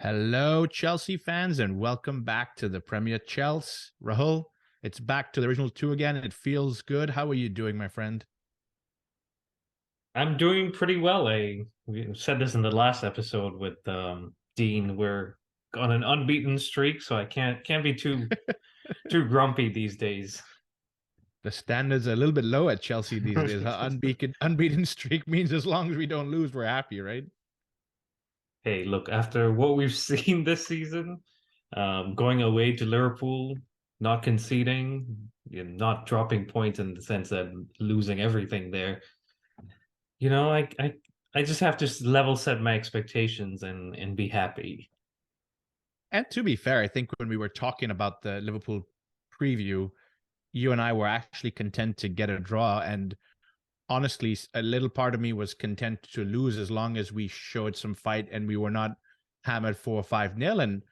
Hello, Chelsea fans, and welcome back to the Premier Chelsea. Rahul, it's back to the original two again. It feels good. How are you doing, my friend? I'm doing pretty well. We said this in the last episode with Dean. We're on an unbeaten streak, so I can't be too grumpy these days. The standards are a little bit low at Chelsea these days. Unbeaten streak means as long as we don't lose, we're happy, right? Hey, look, after what we've seen this season, going away to Liverpool, not conceding, not dropping points in the sense that losing everything there. You know, I just have to level set my expectations and be happy. And to be fair, I think when we were talking about the Liverpool preview, you and I were actually content to get a draw. And honestly, a little part of me was content to lose as long as we showed some fight and we were not hammered 4 or 5-0. And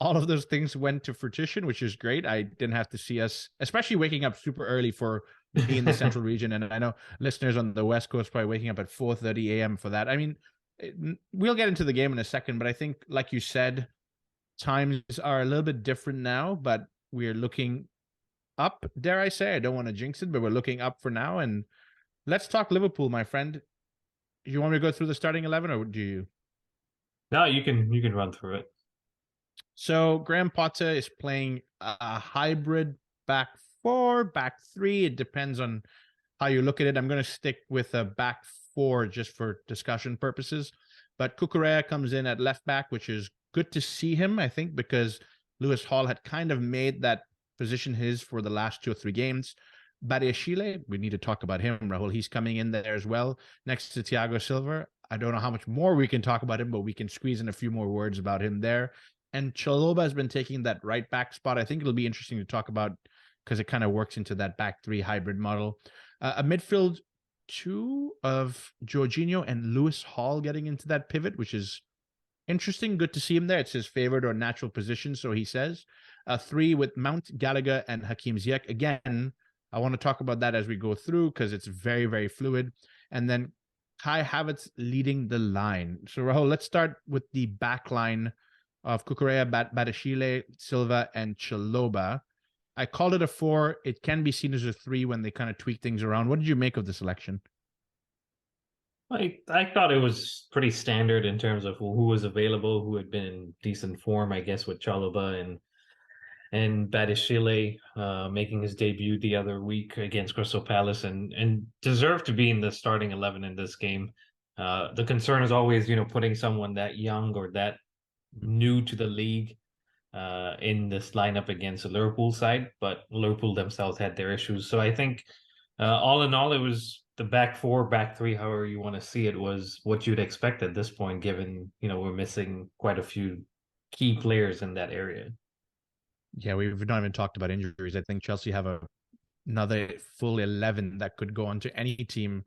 all of those things went to fruition, which is great. I didn't have to see us, especially waking up super early for me in the central region. And I know listeners on the West Coast probably waking up at 4:30 a.m. for that. I mean, we'll get into the game in a second, but I think, like you said, times are a little bit different now, but we're looking up, dare I say. I don't want to jinx it, but we're looking up for now. And let's talk Liverpool, my friend. You want me to go through the starting 11 or do you? No, you can run through it. So Graham Potter is playing a hybrid back four, back three. It depends on how you look at it. I'm going to stick with a back four just for discussion purposes. But Cucurella comes in at left back, which is good to see him, I think, because Lewis Hall had kind of made that position his for the last 2 or 3 games. Badiashile, we need to talk about him, Rahul. He's coming in there as well next to Thiago Silva. I don't know how much more we can talk about him, but we can squeeze in a few more words about him there. And Chalobah has been taking that right back spot. I think it'll be interesting to talk about because it kind of works into that back three hybrid model. A midfield two of Jorginho and Lewis Hall getting into that pivot, which is interesting. Good to see him there. It's his favorite or natural position, so he says. Three with Mount, Gallagher, and Hakim Ziyech. Again, I want to talk about that as we go through because it's very, very fluid. And then Kai Havertz leading the line. So, Rahul, let's start with the back line of Cucurella, Badiashile, Silva, and Chalobah. I called it a four. It can be seen as a three when they kind of tweak things around. What did you make of the selection? I thought it was pretty standard in terms of who was available, who had been in decent form, I guess, with Chalobah and Badiashile making his debut the other week against Crystal Palace and deserved to be in the starting 11 in this game. The concern is always, putting someone that young or that new to the league in this lineup against the Liverpool side, but Liverpool themselves had their issues. So I think all in all, it was the back four, back three, however you want to see it, was what you'd expect at this point, given, we're missing quite a few key players in that area. Yeah, we've not even talked about injuries. I think Chelsea have another full 11 that could go onto any team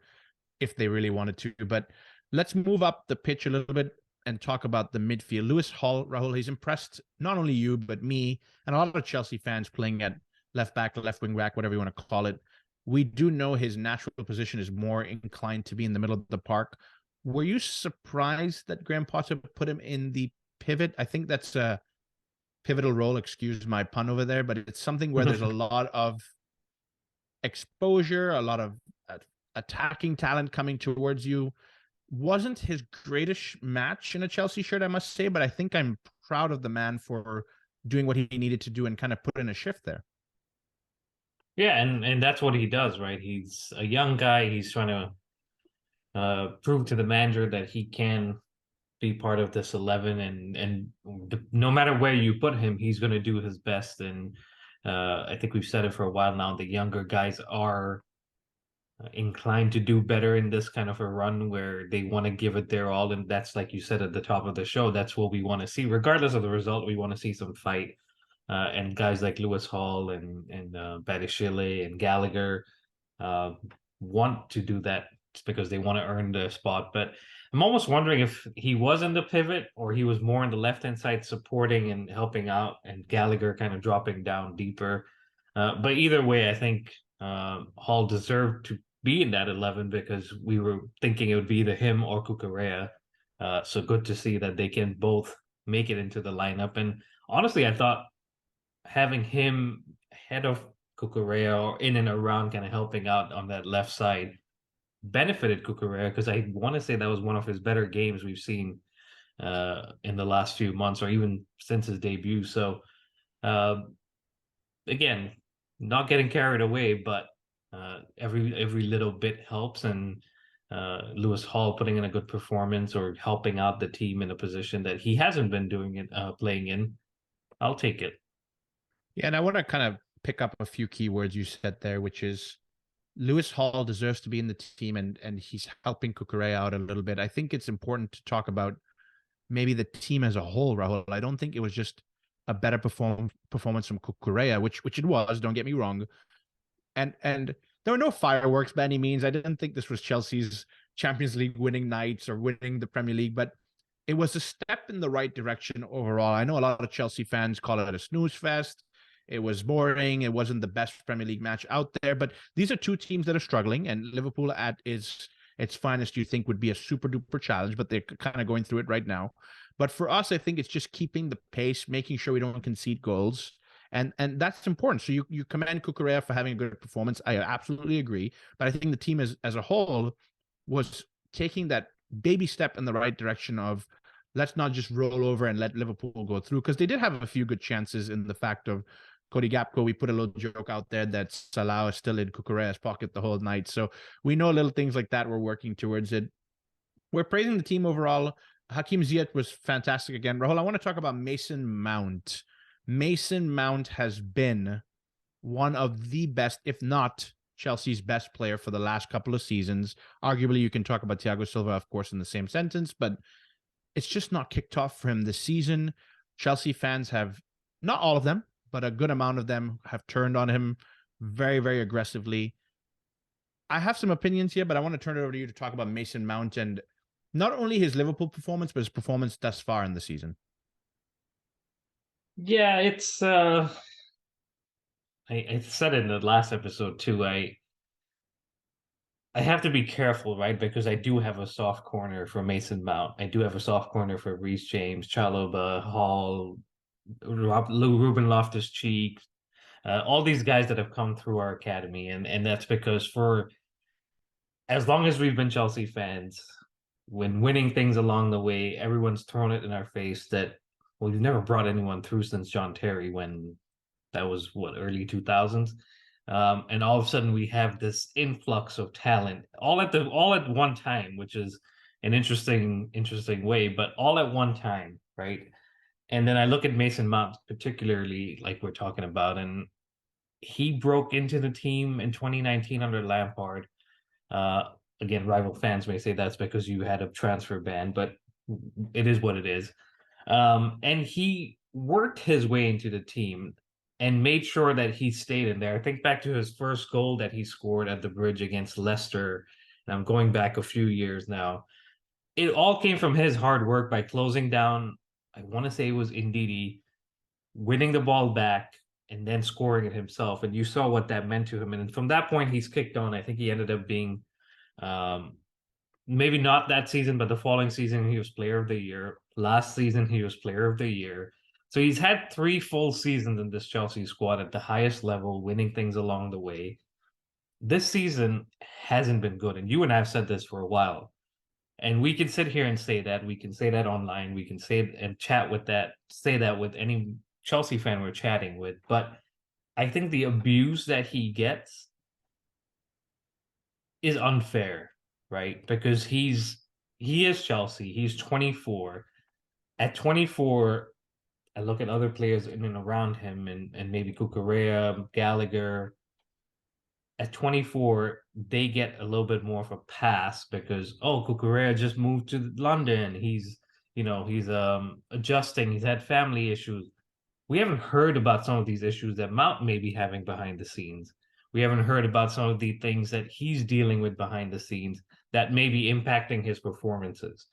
if they really wanted to. But let's move up the pitch a little bit and talk about the midfield. Lewis Hall, Rahul, he's impressed not only you, but me and a lot of Chelsea fans playing at left back, left wing back, whatever you want to call it. We do know his natural position is more inclined to be in the middle of the park. Were you surprised that Graham Potter put him in the pivot? I think that's a pivotal role. Excuse my pun over there, but it's something where there's a lot of exposure, a lot of attacking talent coming towards you. Wasn't his greatest match in a Chelsea shirt, I must say, but I think I'm proud of the man for doing what he needed to do and kind of put in a shift there. Yeah, and that's what he does, right? He's a young guy. He's trying to prove to the manager that he can be part of this 11, and no matter where you put him, he's going to do his best. And I think we've said it for a while now. The younger guys are inclined to do better in this kind of a run where they want to give it their all, and that's like you said at the top of the show. That's what we want to see, regardless of the result. We want to see some fight. And guys like Lewis Hall and Badiashile and Gallagher uh, want to do that because they want to earn the spot. But I'm almost wondering if he was in the pivot or he was more on the left hand side supporting and helping out, and Gallagher kind of dropping down deeper. But either way, I think Hall deserved to be in that 11 because we were thinking it would be either him or Cucurella. So good to see that they can both make it into the lineup. And honestly, I thought having him ahead of Cucurella or in and around, kind of helping out on that left side, benefited Cucurella, because I want to say that was one of his better games we've seen in the last few months, or even since his debut. So uh, again, not getting carried away, but every little bit helps. And Lewis Hall putting in a good performance or helping out the team in a position that he hasn't been doing it, playing in, I'll take it. Yeah, and I want to kind of pick up a few keywords you said there, which is Lewis Hall deserves to be in the team, and he's helping Cucurella out a little bit. I think it's important to talk about maybe the team as a whole, Rahul. I don't think it was just a better performance from Cucurella, which it was. Don't get me wrong, and there were no fireworks by any means. I didn't think this was Chelsea's Champions League winning nights or winning the Premier League, but it was a step in the right direction overall. I know a lot of Chelsea fans call it a snooze fest. It was boring. It wasn't the best Premier League match out there, but these are two teams that are struggling, and Liverpool at its finest, you think would be a super duper challenge, but they're kind of going through it right now. But for us, I think it's just keeping the pace, making sure we don't concede goals. And that's important. So you commend Cucurella for having a good performance. I absolutely agree. But I think the team as a whole was taking that baby step in the right direction of let's not just roll over and let Liverpool go through, because they did have a few good chances in the fact of Cody Gapco. We put a little joke out there that Salah is still in Cucurella's pocket the whole night. So we know little things like that. We're working towards it. We're praising the team overall. Hakim Ziyech was fantastic again. Rahul, I want to talk about Mason Mount. Mason Mount has been one of the best, if not Chelsea's best player for the last couple of seasons. Arguably, you can talk about Thiago Silva, of course, in the same sentence, but it's just not kicked off for him this season. Chelsea fans have, not all of them, but a good amount of them have turned on him very, very aggressively. I have some opinions here, but I want to turn it over to you to talk about Mason Mount and not only his Liverpool performance, but his performance thus far in the season. Yeah, it's I said it in the last episode too. I have to be careful, right? Because I do have a soft corner for Mason Mount. I do have a soft corner for Reece James, Chalobah, Hall, Ruben Loftus-Cheek, all these guys that have come through our academy, and that's because for as long as we've been Chelsea fans, when winning things along the way, everyone's thrown it in our face that, well, you've never brought anyone through since John Terry, when that was what, early 2000s. And all of a sudden we have this influx of talent all at one time, which is an interesting way, but all at one time, right? And then I look at Mason Mount, particularly, like we're talking about, and he broke into the team in 2019 under Lampard. Uh, Again, rival fans may say that's because you had a transfer ban, but it is what it is. And he worked his way into the team and made sure that he stayed in there. I think back to his first goal that he scored at the Bridge against Leicester, and I'm going back a few years now. It all came from his hard work by closing down, I want to say it was Ndidi, winning the ball back and then scoring it himself. And you saw what that meant to him. And from that point, he's kicked on. I think he ended up being um, maybe not that season, but the following season, he was player of the year. Last season, he was player of the year. So he's had 3 full seasons in this Chelsea squad at the highest level, winning things along the way. This season hasn't been good. And you and I have said this for a while. And we can sit here and say that. We can say that online. We can say and chat with that, say that with any Chelsea fan we're chatting with. But I think the abuse that he gets is unfair, right? Because he is Chelsea. He's 24. At 24, I look at other players in and around him, and maybe Cucurella, Gallagher. At 24, they get a little bit more of a pass because, oh, Cucurella just moved to London. He's adjusting. He's had family issues. We haven't heard about some of these issues that Mount may be having behind the scenes. We haven't heard about some of the things that he's dealing with behind the scenes that may be impacting his performances.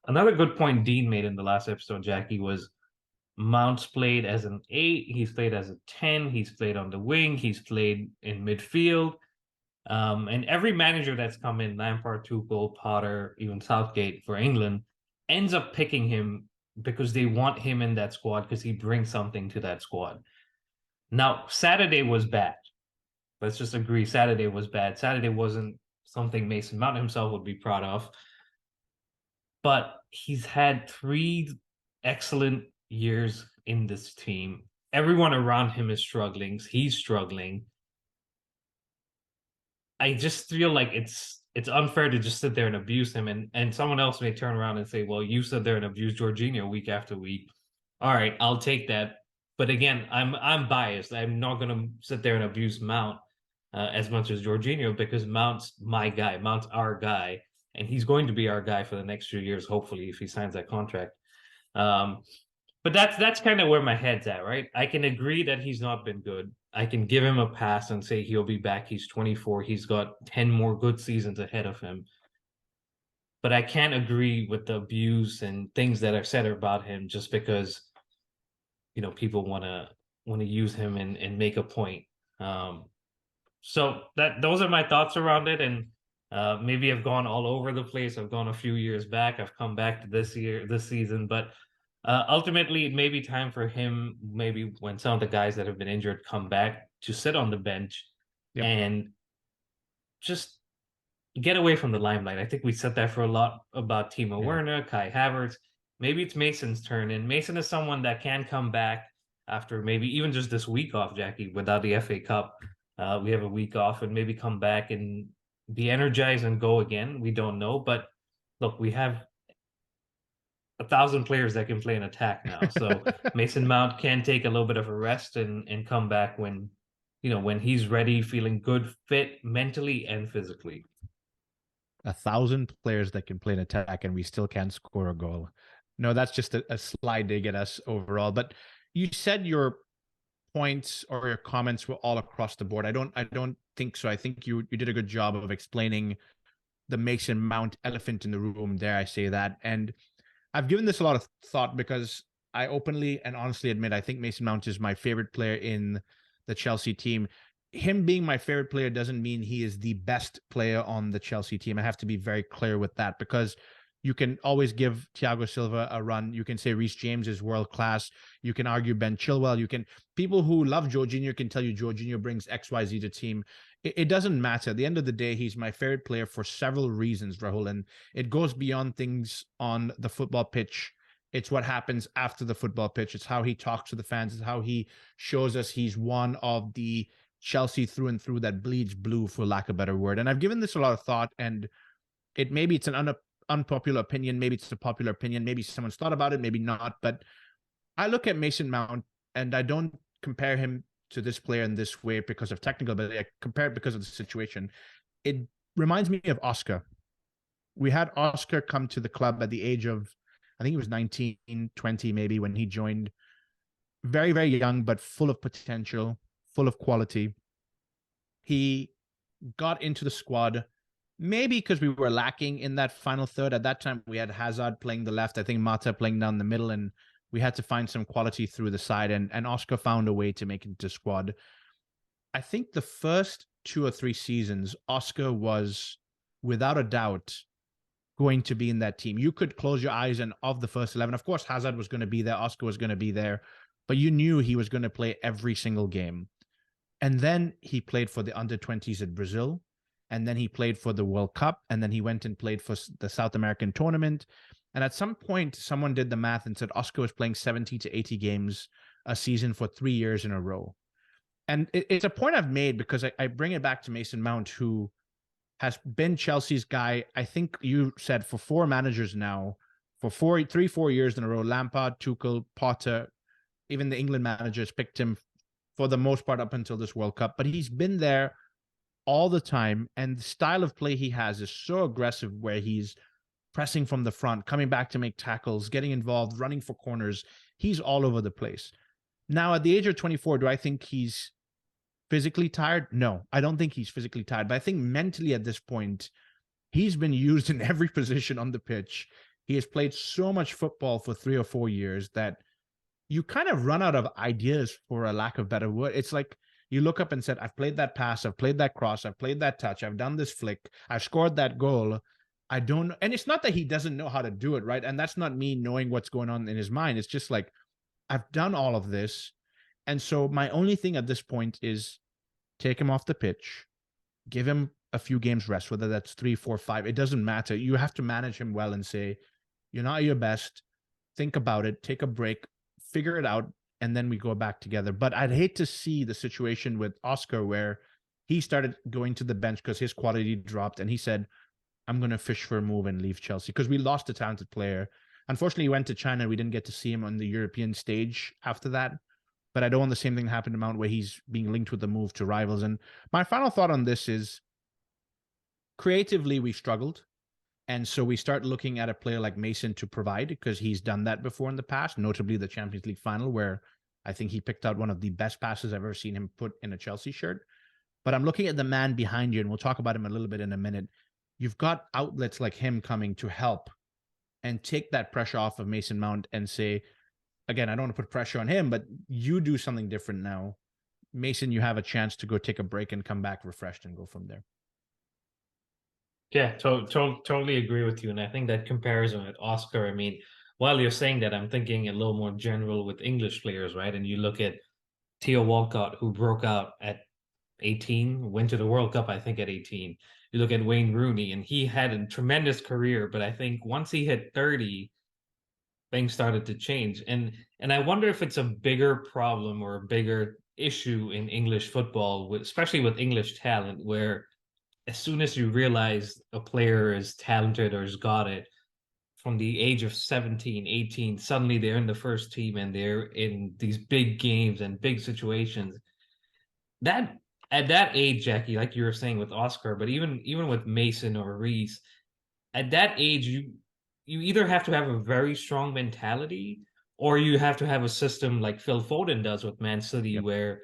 Another good point Dean made in the last episode, Jackie, was Mount's played as an 8, he's played as a 10, he's played on the wing, he's played in midfield. And every manager that's come in, Lampard, Tuchel, Potter, even Southgate for England, ends up picking him because they want him in that squad because he brings something to that squad. Now, Saturday was bad. Let's just agree Saturday was bad. Saturday wasn't something Mason Mount himself would be proud of. But he's had 3 excellent years in this team. Everyone around him is struggling. He's struggling. I just feel like it's unfair to just sit there and abuse him, and someone else may turn around and say, well, you sit there and abuse Jorginho week after week. All right, I'll take that. But again, I'm biased. I'm not gonna sit there and abuse Mount as much as Jorginho, because Mount's my guy. Mount's our guy, and he's going to be our guy for the next few years, hopefully, if he signs that contract. But that's kind of where my head's at, right? I can agree that he's not been good. I can give him a pass and say he'll be back. He's 24. He's got 10 more good seasons ahead of him. But I can't agree with the abuse and things that are said about him just because, people want to use him and make a point. So those are my thoughts around it. And maybe I've gone all over the place. I've gone a few years back. I've come back to this season, but ultimately, it may be time for him, maybe when some of the guys that have been injured come back, to sit on the bench and just get away from the limelight. I think we said that for a lot about Timo Werner, Kai Havertz. Maybe it's Mason's turn, and Mason is someone that can come back after maybe even just this week off, Jackie, without the FA Cup. We have a week off and maybe come back and be energized and go again. We don't know, but look, we have 1,000 players that can play an attack now. So Mason Mount can take a little bit of a rest and come back when he's ready, feeling good, fit mentally and physically. 1,000 players that can play an attack and we still can't score a goal. No, that's just a slide dig at us overall. But you said your points or your comments were all across the board. I don't think so. I think you did a good job of explaining the Mason Mount elephant in the room. Dare I say that? And I've given this a lot of thought because I openly and honestly admit I think Mason Mount is my favorite player in the Chelsea team. Him being my favorite player doesn't mean he is the best player on the Chelsea team. I have to be very clear with that, because you can always give Thiago Silva a run. You can say Reece James is world class. You can argue Ben Chilwell. People who love Jorginho can tell you Jorginho brings XYZ to team. It doesn't matter. At the end of the day, he's my favorite player for several reasons, Rahul. And it goes beyond things on the football pitch. It's what happens after the football pitch. It's how he talks to the fans. It's how he shows us he's one of the Chelsea through and through that bleeds blue, for lack of a better word. And I've given this a lot of thought, and maybe it's an unpopular opinion. Maybe it's a popular opinion. Maybe someone's thought about it, maybe not. But I look at Mason Mount and I don't compare him to this player in this way because of technical ability. I compare it because of the situation. It reminds me of Oscar. We had Oscar come to the club at the age of, I think he was 19, 20 maybe when he joined. Very, very young, but full of potential, full of quality. He got into the squad maybe because we were lacking in that final third. At that time, we had Hazard playing the left, I think Mata playing down the middle, and we had to find some quality through the side, and Oscar found a way to make it into squad. I think the first 2 or 3 seasons, Oscar was, without a doubt, going to be in that team. You could close your eyes and of the first 11, of course, Hazard was going to be there, Oscar was going to be there, but you knew he was going to play every single game. And then he played for the under-20s at Brazil, and then he played for the World Cup, and then he went and played for the South American tournament. And at some point, someone did the math and said Oscar was playing 70 to 80 games a season for 3 years in a row. And it's a point I've made because I bring it back to Mason Mount, who has been Chelsea's guy, I think you said, for 4 managers now, for 4 years in a row. Lampard, Tuchel, Potter, even the England managers picked him for the most part up until this World Cup. But he's been there all the time, and the style of play he has is so aggressive, where he's pressing from the front, coming back to make tackles, getting involved, running for corners. He's all over the place. Now, at the age of 24, do I think he's physically tired? No, I don't think he's physically tired, but I think mentally at this point, he's been used in every position on the pitch. He has played so much football for 3 or 4 years that you kind of run out of ideas, for a lack of better word. It's like you look up and said, I've played that pass, I've played that cross, I've played that touch, I've done this flick, I've scored that goal. I don't know. And it's not that he doesn't know how to do it, right? And that's not me knowing what's going on in his mind. It's just like, I've done all of this. And so my only thing at this point is take him off the pitch, give him a few games rest, whether that's 3, 4, 5. It doesn't matter. You have to manage him well and say, you're not your best. Think about it, take a break, figure it out, and then we go back together. But I'd hate to see the situation with Oscar where he started going to the bench because his quality dropped and he said, I'm going to fish for a move and leave Chelsea because we lost a talented player. Unfortunately, he went to China. We didn't get to see him on the European stage after that. But I don't want the same thing to happen to Mount where he's being linked with the move to rivals. And my final thought on this is creatively, we struggled. And so we start looking at a player like Mason to provide because he's done that before in the past, notably the Champions League final, where I think he picked out one of the best passes I've ever seen him put in a Chelsea shirt. But I'm looking at the man behind you, and we'll talk about him a little bit in a minute. You've got outlets like him coming to help and take that pressure off of Mason Mount and say, again, I don't want to put pressure on him, but you do something different now. Mason, you have a chance to go take a break and come back refreshed and go from there. Yeah, totally agree with you. And I think that comparison with Oscar, I mean, while you're saying that, I'm thinking a little more general with English players, right? And you look at Theo Walcott, who broke out at 18, went to the World Cup, I think, at 18. You look at Wayne Rooney, and he had a tremendous career, but I think once he hit 30, things started to change. And I wonder if it's a bigger problem or a bigger issue in English football, with, especially with English talent, where as soon as you realize a player is talented or has got it from the age of 17, 18, suddenly they're in the first team and they're in these big games and big situations. That at that age, Jackie, like you were saying with Oscar, but even with Mason or Reese, at that age, you either have to have a very strong mentality or you have to have a system like Phil Foden does with Man City, Yep. where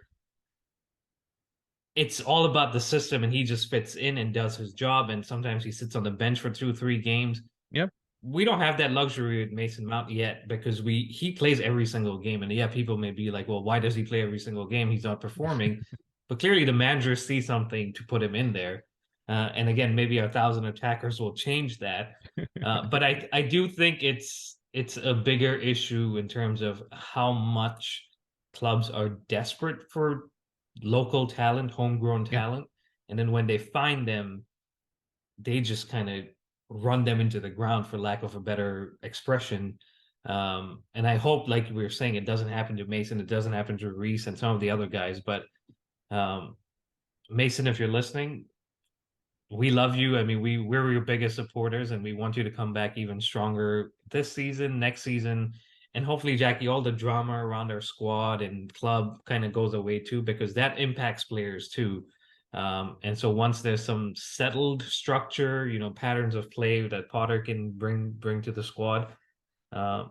it's all about the system and he just fits in and does his job. And sometimes he sits on the bench for 2 3 games. Yep. We don't have that luxury with Mason Mount yet because he plays every single game. And yeah, people may be like, well, why does he play every single game? He's not performing. But clearly the manager sees something to put him in there. And again, maybe 1,000 attackers will change that. But I do think it's a bigger issue in terms of how much clubs are desperate for local talent, homegrown Yeah. talent. And then when they find them, they just kind of run them into the ground, for lack of a better expression. And I hope, like we were saying, it doesn't happen to Mason, it doesn't happen to Reese and some of the other guys. But um, Mason, if you're listening, we love you. I mean, we're your biggest supporters, and we want you to come back even stronger this season, next season, and hopefully, Jackie, all the drama around our squad and club kind of goes away too, because that impacts players too. And so once there's some settled structure, patterns of play that Potter can bring to the squad,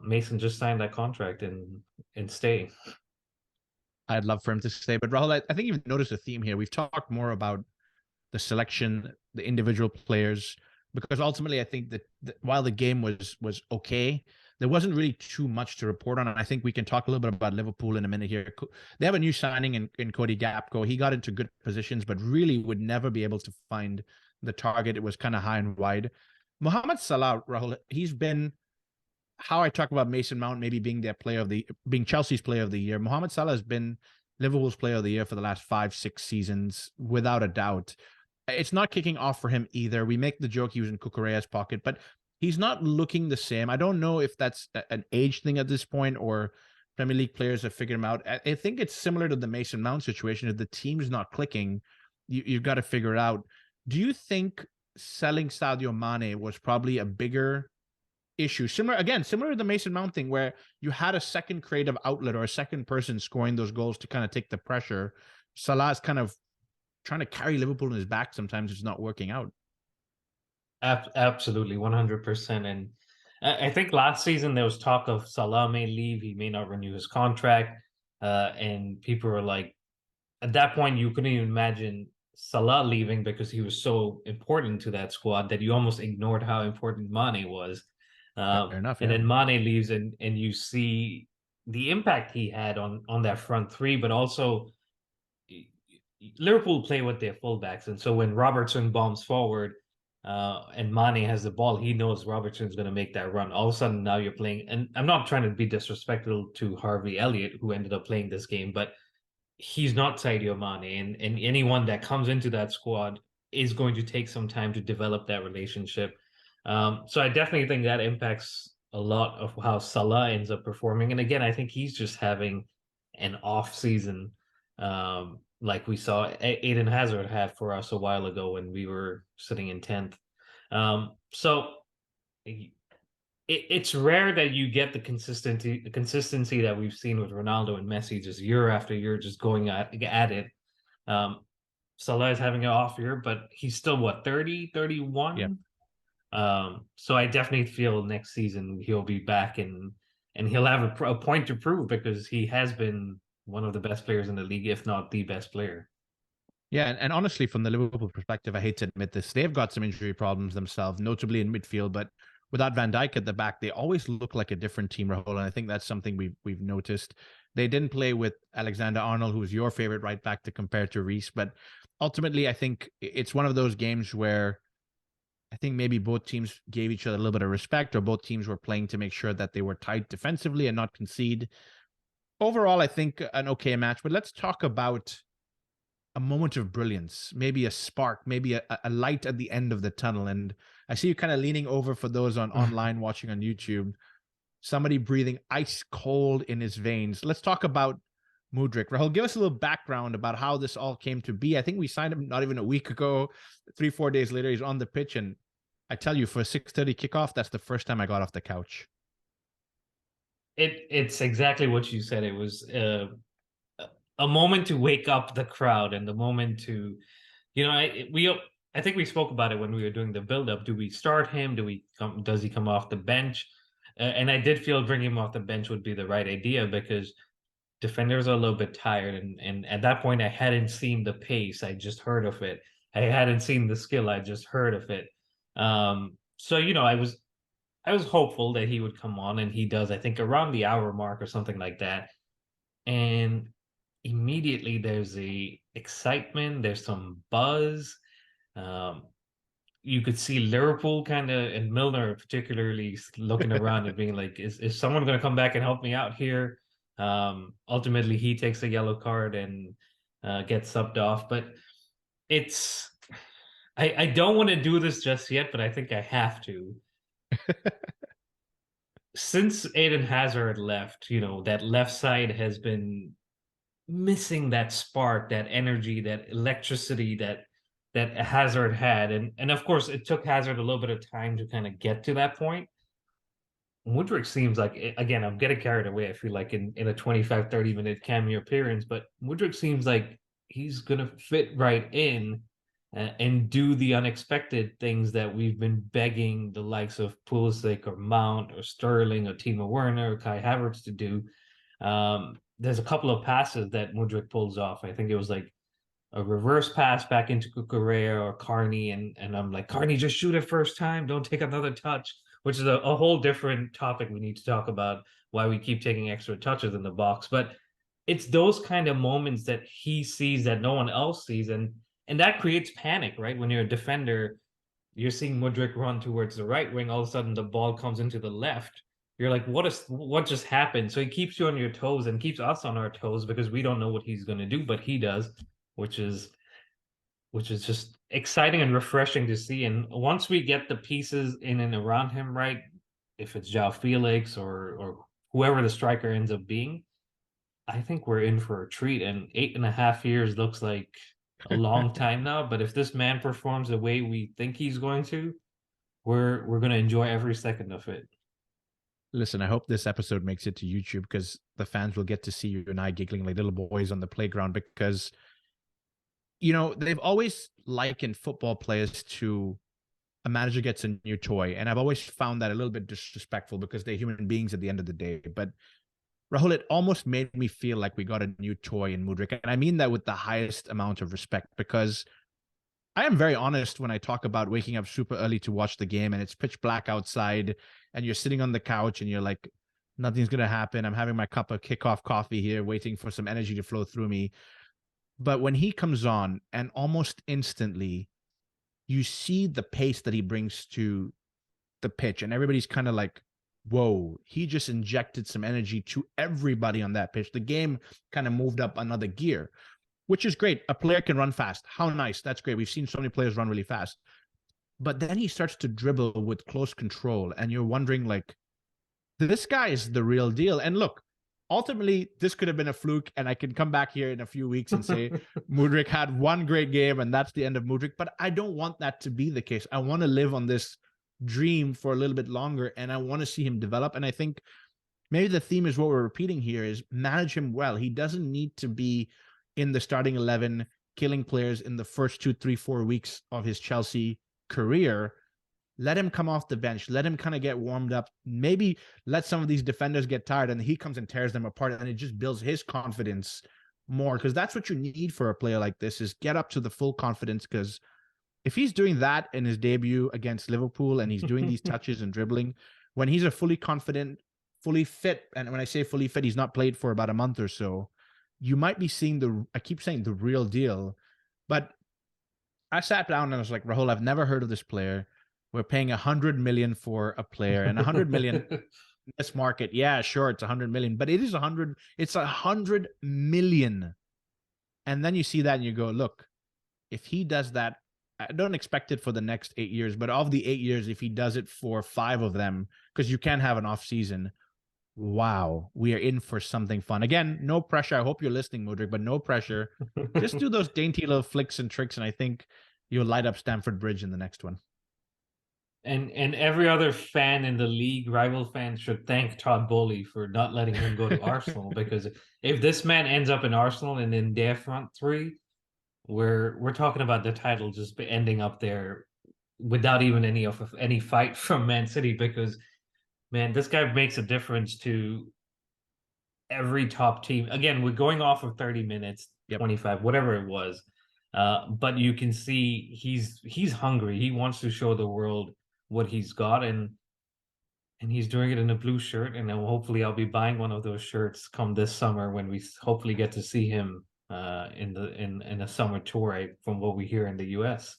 Mason just signed that contract and stay. I'd love for him to stay. But Rahul, I think you've noticed a theme here. We've talked more about the selection, the individual players, because ultimately I think that while the game was okay, there wasn't really too much to report on. And I think we can talk a little bit about Liverpool in a minute here. They have a new signing in Cody Gapco. He got into good positions, but really would never be able to find the target. It was kind of high and wide. Mohamed Salah, Rahul, he's been how I talk about Mason Mount maybe being Chelsea's player of the year. Mohamed Salah has been Liverpool's player of the year for the last 5, 6 seasons, without a doubt. It's not kicking off for him either. We make the joke he was in Cucurella's pocket, but he's not looking the same. I don't know if that's an age thing at this point or Premier League players have figured him out. I think it's similar to the Mason Mount situation. If the team's not clicking, you've got to figure it out. Do you think selling Sadio Mane was probably a bigger issue? Similar to the Mason Mount thing, where you had a second creative outlet or a second person scoring those goals to kind of take the pressure. Salah's kind of trying to carry Liverpool in his back. Sometimes it's not working out. Absolutely, 100%. And I think last season there was talk of Salah may leave, he may not renew his contract. And people were like, at that point, you couldn't even imagine Salah leaving because he was so important to that squad that you almost ignored how important Mane was. Fair enough. And Yeah. then Mane leaves, and you see the impact he had on that front three, but also Liverpool play with their fullbacks. And so when Robertson bombs forward, and Mane has the ball, he knows Robertson's going to make that run. All of a sudden, now you're playing, and I'm not trying to be disrespectful to Harvey Elliott, who ended up playing this game, but he's not Sadio Mane, and anyone that comes into that squad is going to take some time to develop that relationship. So I definitely think that impacts a lot of how Salah ends up performing. And again, I think he's just having an off season, like we saw Aiden Hazard had for us a while ago when we were sitting in 10th. So it's rare that you get the consistency that we've seen with Ronaldo and Messi just year after year, just going at it. Um, Salah is having an off year, but he's still what, 30, 31? Yeah. So I definitely feel next season he'll be back and he'll have a point to prove because he has been one of the best players in the league, if not the best player. Yeah, and honestly, from the Liverpool perspective, I hate to admit this, they've got some injury problems themselves, notably in midfield. But without Van Dijk at the back, they always look like a different team, Rahul. And I think that's something we've noticed. They didn't play with Alexander Arnold, who's your favorite right back to compare to Reece. But ultimately, I think it's one of those games where I think maybe both teams gave each other a little bit of respect, or both teams were playing to make sure that they were tight defensively and not concede. Overall, I think an okay match. But let's talk about a moment of brilliance, maybe a spark, maybe a light at the end of the tunnel. And I see you kind of leaning over for those on online watching on YouTube, somebody breathing ice cold in his veins. Let's talk about Mudryk. Rahul, give us a little background about how this all came to be. I think we signed him not even a week ago. 3-4 days later, he's on the pitch. And I tell you, for a 6:30 kickoff, that's the first time I got off the couch. It's exactly what you said. It was a moment to wake up the crowd and the moment to, I think we spoke about it when we were doing the build up. Do we start him? Does he come off the bench? And I did feel bringing him off the bench would be the right idea because defenders are a little bit tired, and at that point I hadn't seen the pace. I just heard of it. I hadn't seen the skill. I just heard of it. So I was hopeful that he would come on, and he does. I think around the hour mark or something like that. And immediately there's a excitement, there's some buzz. Um, you could see Liverpool kind of and Milner particularly looking around and being like, is someone going to come back and help me out here? Ultimately, he takes a yellow card and gets subbed off. But it's I don't want to do this just yet, but I think I have to. Since Aiden Hazard left, that left side has been missing that spark, that energy, that electricity that Hazard had, and of course it took Hazard a little bit of time to kind of get to that point. Mudryk seems like, again, I'm getting carried away. I feel like in a 25-30 minute cameo appearance, but Mudryk seems like he's gonna fit right in and do the unexpected things that we've been begging the likes of Pulisic or Mount or Sterling or Timo Werner or Kai Havertz to do. There's a couple of passes that Mudryk pulls off. I think it was like a reverse pass back into Cucurella or Carney, and I'm like, Carney, just shoot it first time. Don't take another touch, which is a whole different topic we need to talk about, why we keep taking extra touches in the box. But it's those kind of moments that he sees that no one else sees, and that creates panic, right? When you're a defender, you're seeing Mudryk run towards the right wing, all of a sudden the ball comes into the left. You're like, what just happened? So he keeps you on your toes and keeps us on our toes because we don't know what he's going to do, but he does, which is just exciting and refreshing to see. And once we get the pieces in and around him right, if it's João Felix or whoever the striker ends up being, I think we're in for a treat. And 8.5 years looks like a long time now. But if this man performs the way we think he's going to, we're going to enjoy every second of it. Listen, I hope this episode makes it to YouTube because the fans will get to see you and I giggling like little boys on the playground because, they've always likened football players to a manager gets a new toy. And I've always found that a little bit disrespectful because they're human beings at the end of the day. But Rahul, it almost made me feel like we got a new toy in Mudryk. And I mean that with the highest amount of respect because I am very honest when I talk about waking up super early to watch the game and it's pitch black outside and you're sitting on the couch and you're like, nothing's going to happen. I'm having my cup of kickoff coffee here, waiting for some energy to flow through me. But when he comes on and almost instantly you see the pace that he brings to the pitch, and everybody's kind of like, whoa, he just injected some energy to everybody on that pitch. The game kind of moved up another gear, which is great. A player can run fast. How nice. That's great. We've seen so many players run really fast. But then he starts to dribble with close control, and you're wondering, like, this guy is the real deal. And look, ultimately, this could have been a fluke, and I can come back here in a few weeks and say Mudryk had one great game, and that's the end of Mudryk. But I don't want that to be the case. I want to live on this dream for a little bit longer, and I want to see him develop. And I think maybe the theme is what we're repeating here is manage him well. He doesn't need to be in the starting 11, killing players in the first 2, 3, 4 weeks of his Chelsea career. Let him come off the bench. Let him kind of get warmed up. Maybe let some of these defenders get tired, and he comes and tears them apart, and it just builds his confidence more, because that's what you need for a player like this, is get up to the full confidence. Because if he's doing that in his debut against Liverpool, and he's doing these touches and dribbling, when he's a fully confident, fully fit, and when I say fully fit, he's not played for about a month or so, you might be seeing I keep saying the real deal. But I sat down and I was like, Rahul, I've never heard of this player. We're paying 100 million for a player, and 100 million in this market. Yeah, sure, it's 100 million, but it's 100 million. And then you see that and you go, look, if he does that, I don't expect it for the next 8 years, but of the 8 years, if he does it for 5 of them, because you can have an off season, wow, we are in for something fun. Again, no pressure. I hope you're listening, Mudryk, but no pressure. Just do those dainty little flicks and tricks, and I think you'll light up Stamford Bridge in the next one. And every other fan in the league, rival fans, should thank Todd Bowley for not letting him go to Arsenal, because if this man ends up in Arsenal and in their front three, we're talking about the title just ending up there without even any fight from Man City, because man, this guy makes a difference to every top team. Again, we're going off of 30 minutes, 25, whatever it was. But you can see he's hungry. He wants to show the world what he's got, and he's doing it in a blue shirt. And then hopefully I'll be buying one of those shirts come this summer, when we hopefully get to see him in a summer tour, from what we hear in the US.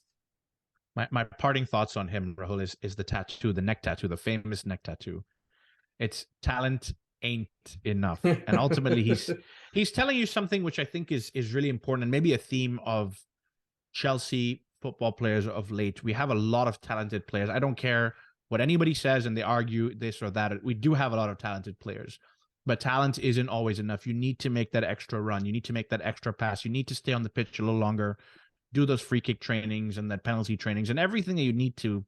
My parting thoughts on him, Rahul, is the tattoo, the neck tattoo, the famous neck tattoo. It's talent ain't enough. And ultimately he's telling you something which I think is really important, and maybe a theme of Chelsea football players of late. We have a lot of talented players. I don't care what anybody says and they argue this or that. We do have a lot of talented players, but talent isn't always enough. You need to make that extra run. You need to make that extra pass. You need to stay on the pitch a little longer, do those free kick trainings and that penalty trainings and everything that you need to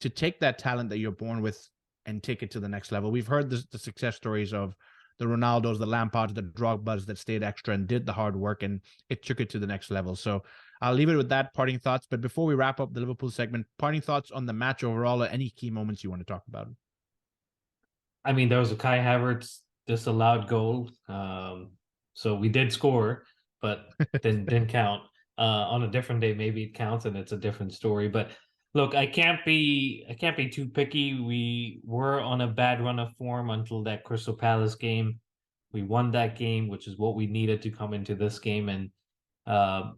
take that talent that you're born with and take it to the next level. We've heard the success stories of the Ronaldos, the Lampards, the Drogbas that stayed extra and did the hard work, and it took it to the next level. So I'll leave it with that, parting thoughts. But before we wrap up the Liverpool segment, parting thoughts on the match overall, or any key moments you want to talk about? I mean, there was a Kai Havertz disallowed goal. So we did score, but didn't count. On a different day, maybe it counts and it's a different story. But look, I can't be too picky. We were on a bad run of form until that Crystal Palace game. We won that game, which is what we needed to come into this game. And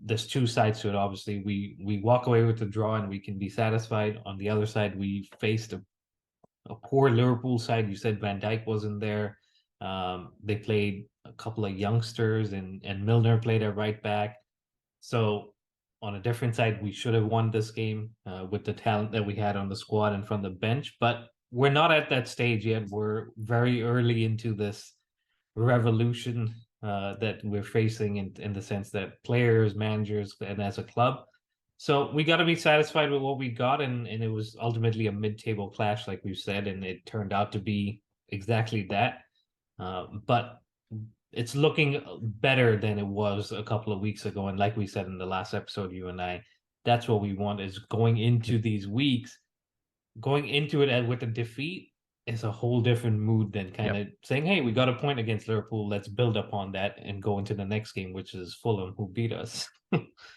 there's two sides to it. Obviously, we walk away with the draw and we can be satisfied. On the other side, we faced a poor Liverpool side. You said Van Dijk wasn't there. They played a couple of youngsters, and Milner played at right back. So on a different side, we should have won this game with the talent that we had on the squad and from the bench. But we're not at that stage yet. We're very early into this revolution that we're facing in the sense that players, managers, and as a club. So we got to be satisfied with what we got. And it was ultimately a mid-table clash, like we've said, and it turned out to be exactly that. But it's looking better than it was a couple of weeks ago. And like we said in the last episode, you and I, that's what we want, is going into these weeks, going into it with a defeat is a whole different mood than kind of saying, hey, we got a point against Liverpool. Let's build upon that and go into the next game, which is Fulham, who beat us.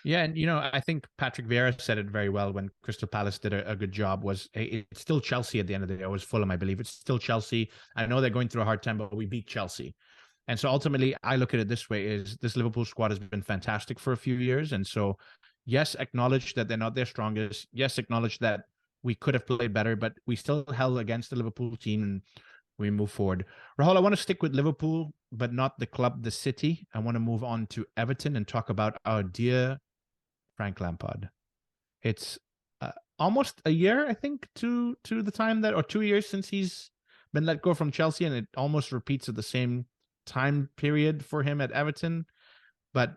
Yeah. And, I think Patrick Vieira said it very well when Crystal Palace did a good job. It's still Chelsea at the end of the day. It was Fulham, I believe. It's still Chelsea. I know they're going through a hard time, but we beat Chelsea. And so ultimately, I look at it this way: is this Liverpool squad has been fantastic for a few years. And so Yes, acknowledge that they're not their strongest. Yes, acknowledge that we could have played better, but we still held against the Liverpool team and we move forward. Rahul, I want to stick with Liverpool, but not the club, the city. I want to move on to Everton and talk about our dear Frank Lampard. It's almost a year, I think, to the time that, or 2 years since he's been let go from Chelsea, and it almost repeats at the same time period for him at Everton. But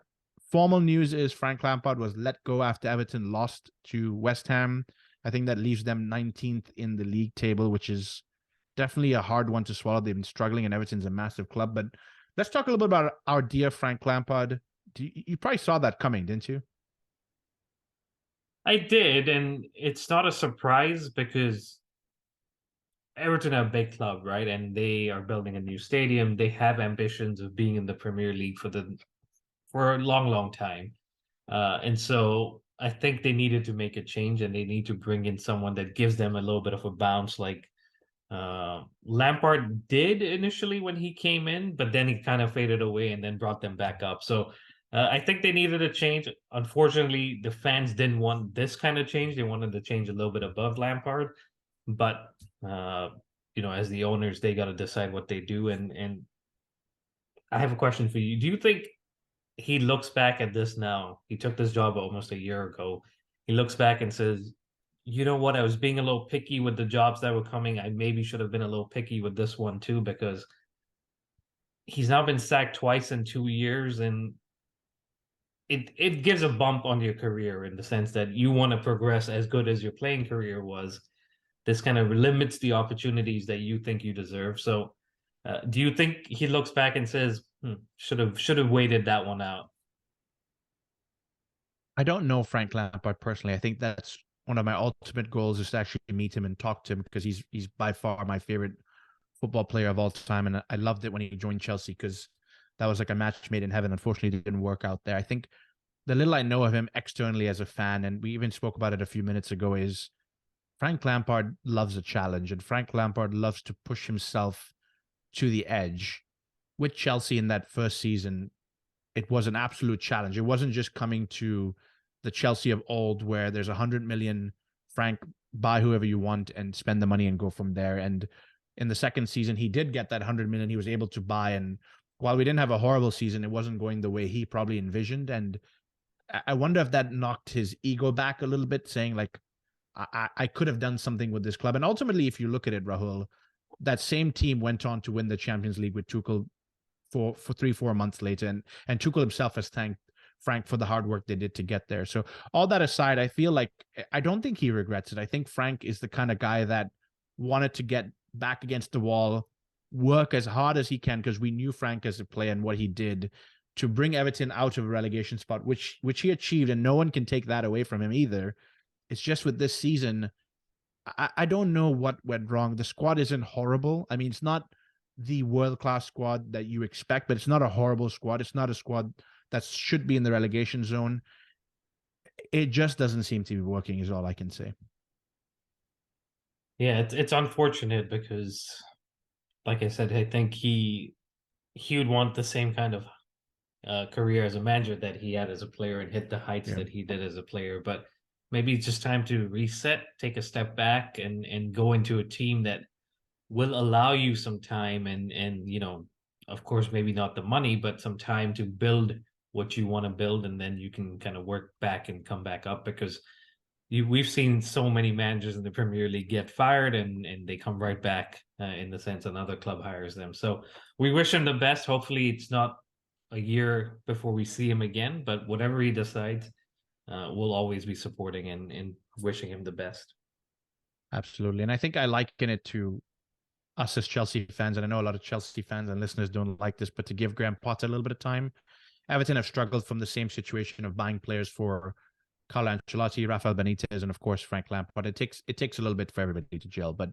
formal news is Frank Lampard was let go after Everton lost to West Ham. I think that leaves them 19th in the league table, which is definitely a hard one to swallow. They've been struggling, and Everton's a massive club. But let's talk a little bit about our dear Frank Lampard. You probably saw that coming, didn't you? I did, and it's not a surprise because Everton are a big club, right? And they are building a new stadium. They have ambitions of being in the Premier League for a long, long time. And so I think they needed to make a change, and they need to bring in someone that gives them a little bit of a bounce, like Lampard did initially when he came in, but then he kind of faded away and then brought them back up. So I think they needed a change. Unfortunately, the fans didn't want this kind of change. They wanted to change a little bit above Lampard, but uh, as the owners, they got to decide what they do. And I have a question for you. Do you think he looks back at this now? He took this job almost a year ago. He looks back and says, you know what? I was being a little picky with the jobs that were coming. I maybe should have been a little picky with this one too, because he's now been sacked twice in 2 years, and it gives a bump on your career in the sense that you want to progress as good as your playing career was. This kind of limits the opportunities that you think you deserve. So, do you think he looks back and says, should have waited that one out? I don't know Frank Lampard personally. I think that's one of my ultimate goals is to actually meet him and talk to him because he's by far my favorite football player of all time. And I loved it when he joined Chelsea because that was like a match made in heaven. Unfortunately, it didn't work out there. I think the little I know of him externally as a fan, and we even spoke about it a few minutes ago, is Frank Lampard loves a challenge, and Frank Lampard loves to push himself to the edge. With Chelsea in that first season, it was an absolute challenge. It wasn't just coming to the Chelsea of old where there's 100 million, Frank, buy whoever you want and spend the money and go from there. And in the second season, he did get that 100 million. He was able to buy. And while we didn't have a horrible season, it wasn't going the way he probably envisioned. And I wonder if that knocked his ego back a little bit, saying like, I could have done something with this club. And ultimately, if you look at it, Rahul, that same team went on to win the Champions League with Tuchel for 3-4 months later, and Tuchel himself has thanked Frank for the hard work they did to get there. So all that aside, I feel like I don't think he regrets it. I think Frank is the kind of guy that wanted to get back against the wall, work as hard as he can, because we knew Frank as a player and what he did to bring Everton out of a relegation spot, which he achieved, and no one can take that away from him either. It's just with this season, I don't know what went wrong. The squad isn't horrible. I mean, it's not the world-class squad that you expect, but it's not a horrible squad. It's not a squad that should be in the relegation zone. It just doesn't seem to be working, is all I can say. Yeah, it's unfortunate because, like I said, I think he would want the same kind of career as a manager that he had as a player and hit the heights Yeah. that he did as a player. But maybe it's just time to reset, take a step back, and go into a team that will allow you some time and of course maybe not the money, but some time to build what you want to build, and then you can kind of work back and come back up because we've seen so many managers in the Premier League get fired and they come right back in the sense another club hires them. So we wish him the best. Hopefully it's not a year before we see him again, but whatever he decides, we'll always be supporting and wishing him the best. Absolutely. And I think I liken it to us as Chelsea fans, and I know a lot of Chelsea fans and listeners don't like this, but to give Graham Potter a little bit of time, Everton have struggled from the same situation of buying players for Carlo Ancelotti, Rafael Benitez, and of course Frank Lampard. It takes a little bit for everybody to gel. But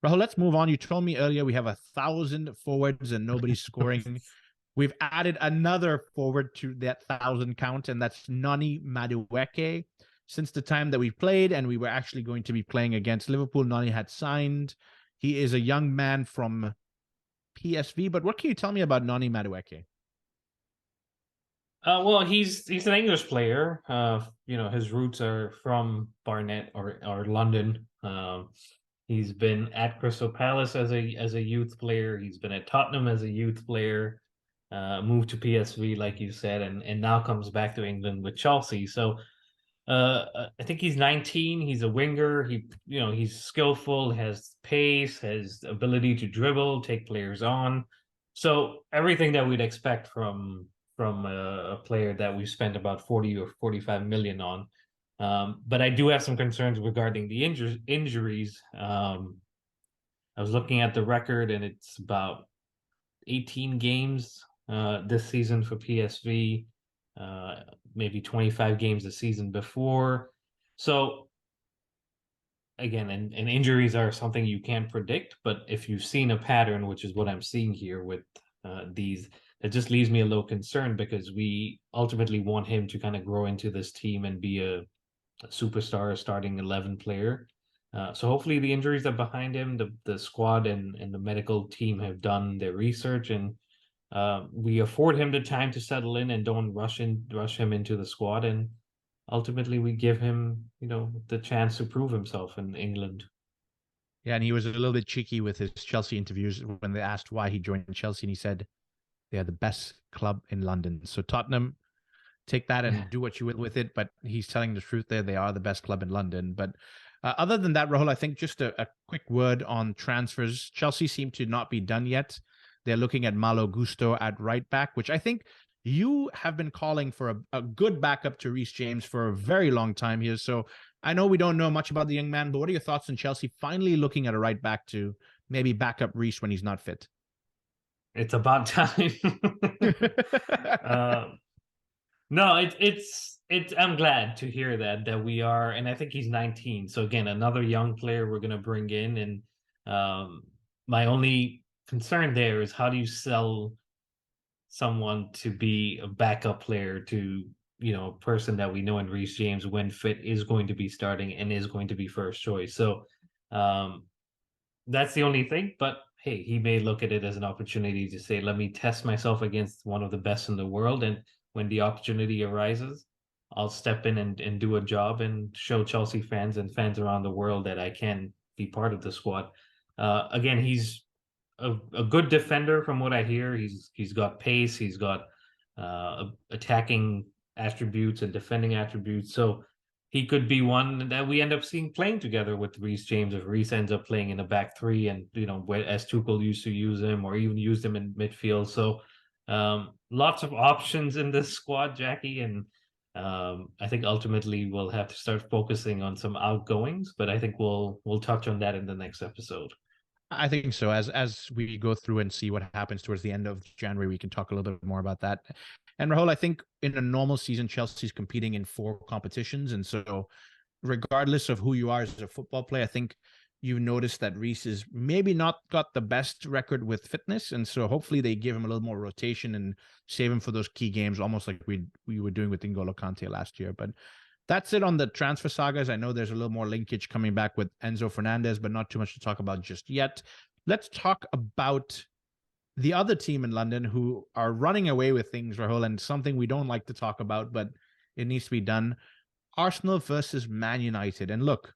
Rahul, let's move on. You told me earlier we have 1,000 forwards and nobody's scoring. We've added another forward to that 1,000 count, and that's Noni Madueke. Since the time that we played and we were actually going to be playing against Liverpool, Noni had signed. He is a young man from PSV, but what can you tell me about Noni Madueke? Well, he's an English player. His roots are from Barnet or London. He's been at Crystal Palace as a youth player. He's been at Tottenham as a youth player. Moved to PSV, like you said, and now comes back to England with Chelsea. So I think he's 19. He's a winger. He's skillful, has pace, has ability to dribble, take players on. So everything that we'd expect from a player that we spent about 40 or 45 million on. But I do have some concerns regarding the injuries. I was looking at the record, and it's about 18 games this season for PSV, maybe 25 games the season before. So again, and injuries are something you can't predict, but if you've seen a pattern, which is what I'm seeing here with these, it just leaves me a little concerned because we ultimately want him to kind of grow into this team and be a superstar, a starting 11 player. So hopefully the injuries are behind him. The squad and the medical team have done their research, and we afford him the time to settle in and don't rush him into the squad, and ultimately we give him the chance to prove himself in England. Yeah, and he was a little bit cheeky with his Chelsea interviews when they asked why he joined Chelsea, and he said they are the best club in London. So Tottenham, take that and do what you will with it. But he's telling the truth there. They are the best club in London. But other than that, Rahul, I think just a quick word on transfers. Chelsea seem to not be done yet. They're looking at Malo Gusto at right back, which I think you have been calling for a good backup to Reece James for a very long time here. So I know we don't know much about the young man, but what are your thoughts on Chelsea finally looking at a right back to maybe back up Reece when he's not fit? It's about time. uh, no, it's. I'm glad to hear that we are, and I think he's 19. So again, another young player we're gonna bring in, and um, my only concern there is how do you sell someone to be a backup player to a person that we know in Reece James when fit is going to be starting and is going to be first choice. So um, that's the only thing. But hey, he may look at it as an opportunity to say, let me test myself against one of the best in the world. And when the opportunity arises, I'll step in and do a job and show Chelsea fans and fans around the world that I can be part of the squad. Again, he's a good defender from what I hear. He's got pace, he's got attacking attributes and defending attributes. So he could be one that we end up seeing playing together with Reece James if Reece ends up playing in the back three, and as Tuchel used to use him, or even used him in midfield. So lots of options in this squad, Jackie, and I think ultimately we'll have to start focusing on some outgoings, but I think we'll touch on that in the next episode. I think so. As we go through and see what happens towards the end of January, we can talk a little bit more about that. And Rahul, I think in a normal season, Chelsea's competing in 4 competitions, and so regardless of who you are as a football player, I think you notice that Reece is maybe not got the best record with fitness, and so hopefully they give him a little more rotation and save him for those key games, almost like we were doing with N'Golo Kante last year. But that's it on the transfer sagas. I know there's a little more linkage coming back with Enzo Fernandez, but not too much to talk about just yet. Let's talk about the other team in London who are running away with things, Rahul, and something we don't like to talk about, but it needs to be done. Arsenal versus Man United. And look,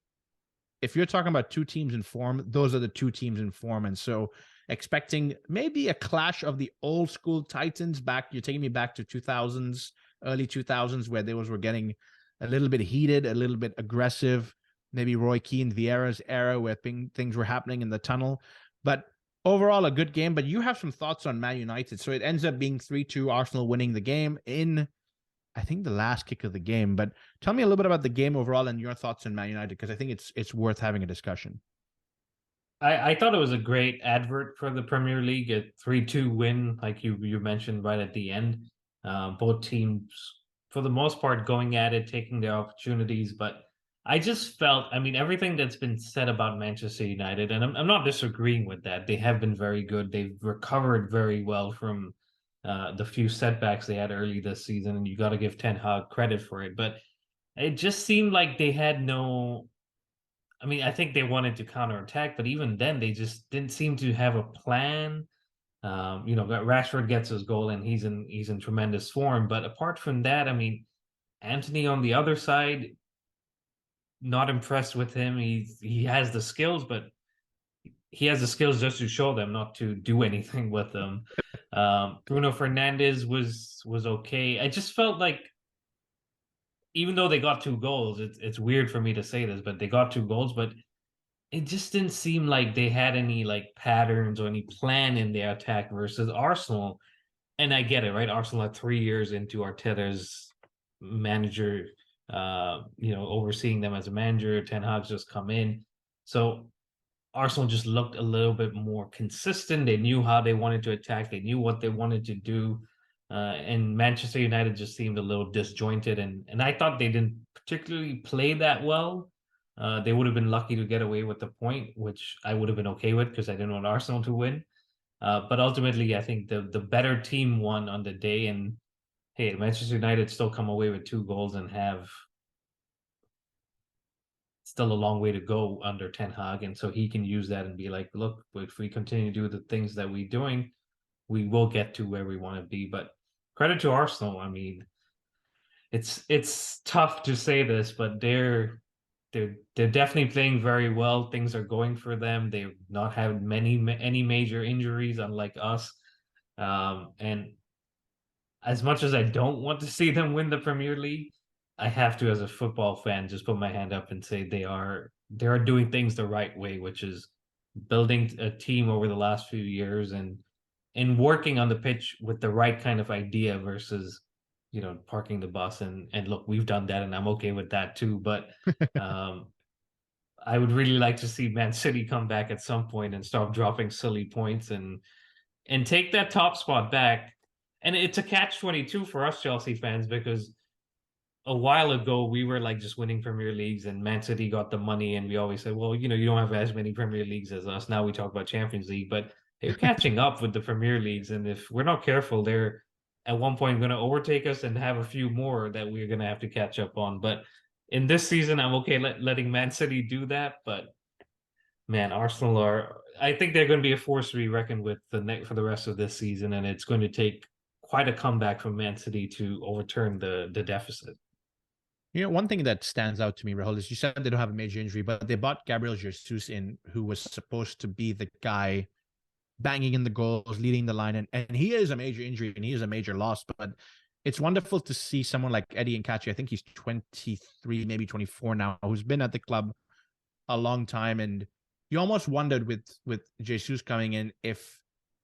if you're talking about two teams in form, those are the two teams in form. And so expecting maybe a clash of the old school Titans back, you're taking me back to 2000s, early 2000s, where those were getting a little bit heated, a little bit aggressive, maybe Roy Keane, Vieira's era where things were happening in the tunnel. But overall, a good game. But you have some thoughts on Man United. So it ends up being 3-2, Arsenal winning the game in, I think, the last kick of the game. But tell me a little bit about the game overall and your thoughts on Man United, because I think it's worth having a discussion. I thought it was a great advert for the Premier League, a 3-2 win, like you mentioned right at the end. Both teams, for the most part, going at it, taking their opportunities. But I just felt, I mean, everything that's been said about Manchester United, and I'm not disagreeing with that. They have been very good. They've recovered very well from the few setbacks they had early this season, and you got to give Ten Hag credit for it. But it just seemed like they had no. I mean, I think they wanted to counterattack, but even then, they just didn't seem to have a plan. Rashford gets his goal and he's in tremendous form. But apart from that, I mean, Anthony on the other side, not impressed with him. He has the skills, but he has the skills just to show them, not to do anything with them. Bruno Fernandes was okay. I just felt like even though they got 2 goals, it's weird for me to say this, but they got 2 goals, but it just didn't seem like they had any like patterns or any plan in their attack versus Arsenal. And I get it, right? Arsenal are 3 years into Arteta's manager, overseeing them as a manager. Ten Hag's just come in. So Arsenal just looked a little bit more consistent. They knew how they wanted to attack. They knew what they wanted to do. And Manchester United just seemed a little disjointed. And I thought they didn't particularly play that well. They would have been lucky to get away with the point, which I would have been okay with because I didn't want Arsenal to win. But ultimately, I think the better team won on the day. And hey, Manchester United still come away with 2 goals and have still a long way to go under Ten Hag. And so he can use that and be like, look, if we continue to do the things that we're doing, we will get to where we want to be. But credit to Arsenal. I mean, it's tough to say this, but they're definitely playing very well. Things are going for them. They've not had any major injuries, unlike us. And as much as I don't want to see them win the Premier League, I have to, as a football fan, just put my hand up and say they are doing things the right way, which is building a team over the last few years and working on the pitch with the right kind of idea versus parking the bus and look, we've done that and I'm okay with that too. But I would really like to see Man City come back at some point and stop dropping silly points and take that top spot back. And it's a catch-22 for us Chelsea fans because a while ago we were like just winning Premier Leagues and Man City got the money and we always said, well, you don't have as many Premier Leagues as us. Now we talk about Champions League, but they're catching up with the Premier Leagues. And if we're not careful, they're at one point going to overtake us and have a few more that we're going to have to catch up on. But in this season, I'm okay letting Man City do that. But man, I think they're going to be a force to be reckoned with for the rest of this season. And it's going to take quite a comeback from Man City to overturn the deficit. One thing that stands out to me, Rahul, is you said they don't have a major injury, but they bought Gabriel Jesus in, who was supposed to be the guy banging in the goals, leading the line. And he is a major injury and he is a major loss. But it's wonderful to see someone like Eddie Nketiah. I think he's 23, maybe 24 now, who's been at the club a long time. And you almost wondered with Jesus coming in if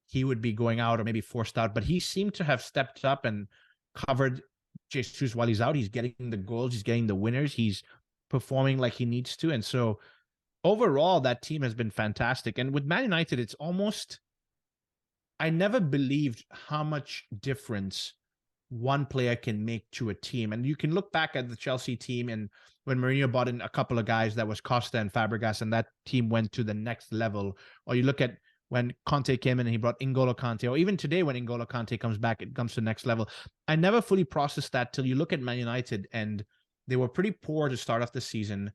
he would be going out or maybe forced out. But he seemed to have stepped up and covered Jesus while he's out. He's getting the goals, he's getting the winners, he's performing like he needs to. And so overall, that team has been fantastic. And with Man United, it's almost, I never believed how much difference one player can make to a team. And you can look back at the Chelsea team and when Mourinho brought in a couple of guys, that was Costa and Fabregas, and that team went to the next level. Or you look at when Conte came in and he brought N'Golo Kante, or even today when N'Golo Kante comes back, it comes to the next level. I never fully processed that till you look at Man United, and they were pretty poor to start off the season.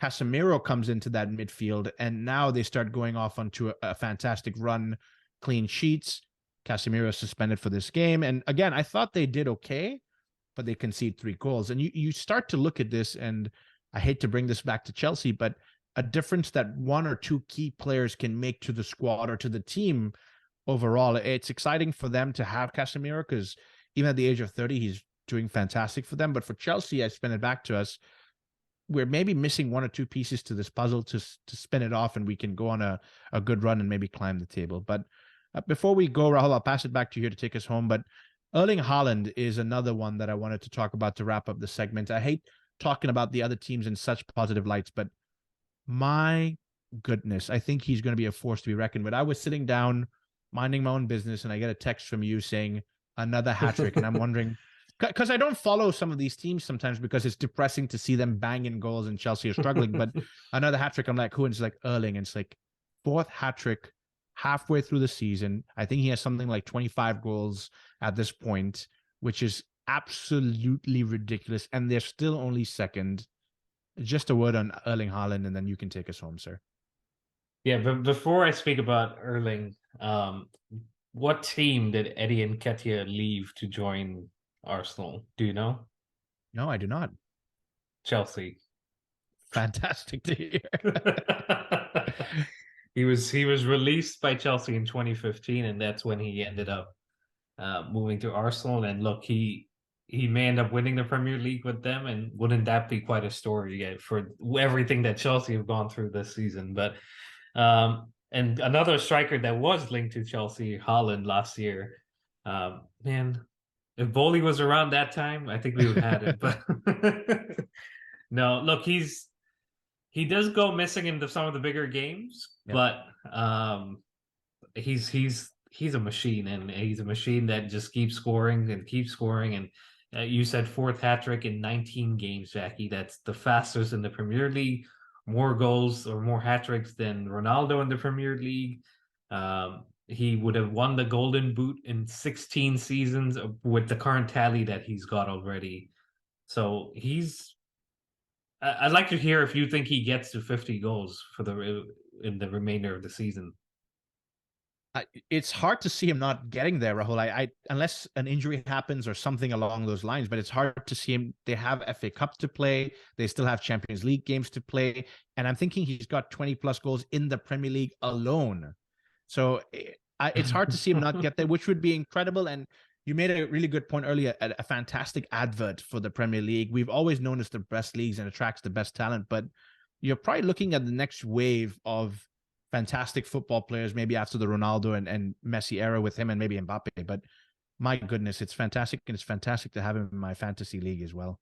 Casemiro comes into that midfield, and now they start going off onto a fantastic run, clean sheets. Casemiro suspended for this game. And again, I thought they did okay, but they concede 3 goals. And you start to look at this, and I hate to bring this back to Chelsea, but a difference that 1 or 2 key players can make to the squad or to the team overall. It's exciting for them to have Casemiro because even at the age of 30, he's doing fantastic for them. But for Chelsea, I spin it back to us. We're maybe missing 1 or 2 pieces to this puzzle to spin it off, and we can go on a good run and maybe climb the table. But before we go, Rahul, I'll pass it back to you to take us home. But Erling Haaland is another one that I wanted to talk about to wrap up the segment. I hate talking about the other teams in such positive lights, but my goodness, I think he's going to be a force to be reckoned with. I was sitting down minding my own business and I get a text from you saying another hat trick. And I'm wondering, because I don't follow some of these teams sometimes because it's depressing to see them banging goals and Chelsea are struggling. But another hat trick, I'm like, who? And it's like Erling. And it's like 4th hat trick halfway through the season. I think he has something like 25 goals at this point, which is absolutely ridiculous. And they're still only second. Just a word on Erling Haaland, and then you can take us home, sir. Yeah, but before I speak about Erling, what team did Eddie Nketiah leave to join Arsenal? Do you know? No, I do not. Chelsea. Fantastic to hear. He was released by Chelsea in 2015, and that's when he ended up moving to Arsenal. And look, he may end up winning the Premier League with them, and wouldn't that be quite a story for everything that Chelsea have gone through this season? But and another striker that was linked to Chelsea, Haaland, last year. Man, if Bowley was around that time, I think we would have had it. But no, look, he does go missing in some of the bigger games, Yep. but he's a machine, and he's a machine that just keeps scoring and keeps scoring. And you said fourth hat trick in 19 games, Jackie. That's the fastest in the Premier League. More goals or more hat tricks than Ronaldo in the Premier League. He would have won the Golden Boot in 16 seasons with the current tally that he's got already. So I'd like to hear if you think he gets to 50 goals in the remainder of the season. It's hard to see him not getting there, Rahul. I unless an injury happens or something along those lines, but it's hard to see him. They have FA Cup to play. They still have Champions League games to play. And I'm thinking he's got 20 plus goals in the Premier League alone. So it's hard to see him not get there, which would be incredible. And you made a really good point earlier, a fantastic advert for the Premier League. We've always known it's the best leagues and attracts the best talent, but you're probably looking at the next wave of fantastic football players, maybe after the Ronaldo and Messi era with him and maybe Mbappe. But my goodness, it's fantastic. And it's fantastic to have him in my fantasy league as well.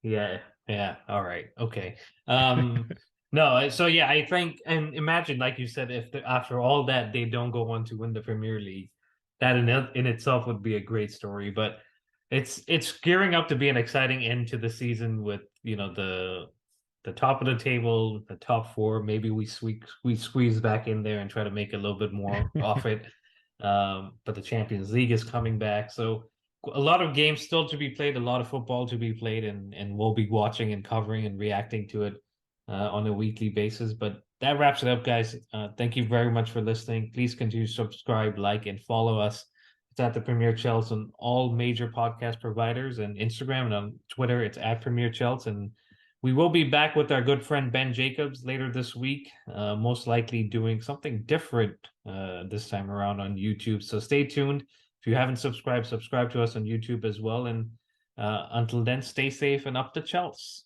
Yeah. All right. Okay. No, so yeah, I think, and imagine, like you said, if after all that they don't go on to win the Premier League, that in itself would be a great story. But it's gearing up to be an exciting end to the season with the top of the table, the top four. Maybe we squeeze back in there and try to make a little bit more off it. But the Champions League is coming back, so a lot of games still to be played, a lot of football to be played, and we'll be watching and covering and reacting to it on a weekly basis. But that wraps it up, guys. Thank you very much for listening. Please continue to subscribe, like, and follow us. It's at the Premier Chels on all major podcast providers, and Instagram, and on Twitter it's at Premier Chels. And we will be back with our good friend Ben Jacobs later this week, most likely doing something different this time around on YouTube. So stay tuned. If you haven't subscribed, subscribe to us on YouTube as well. And until then, stay safe and up the Chels.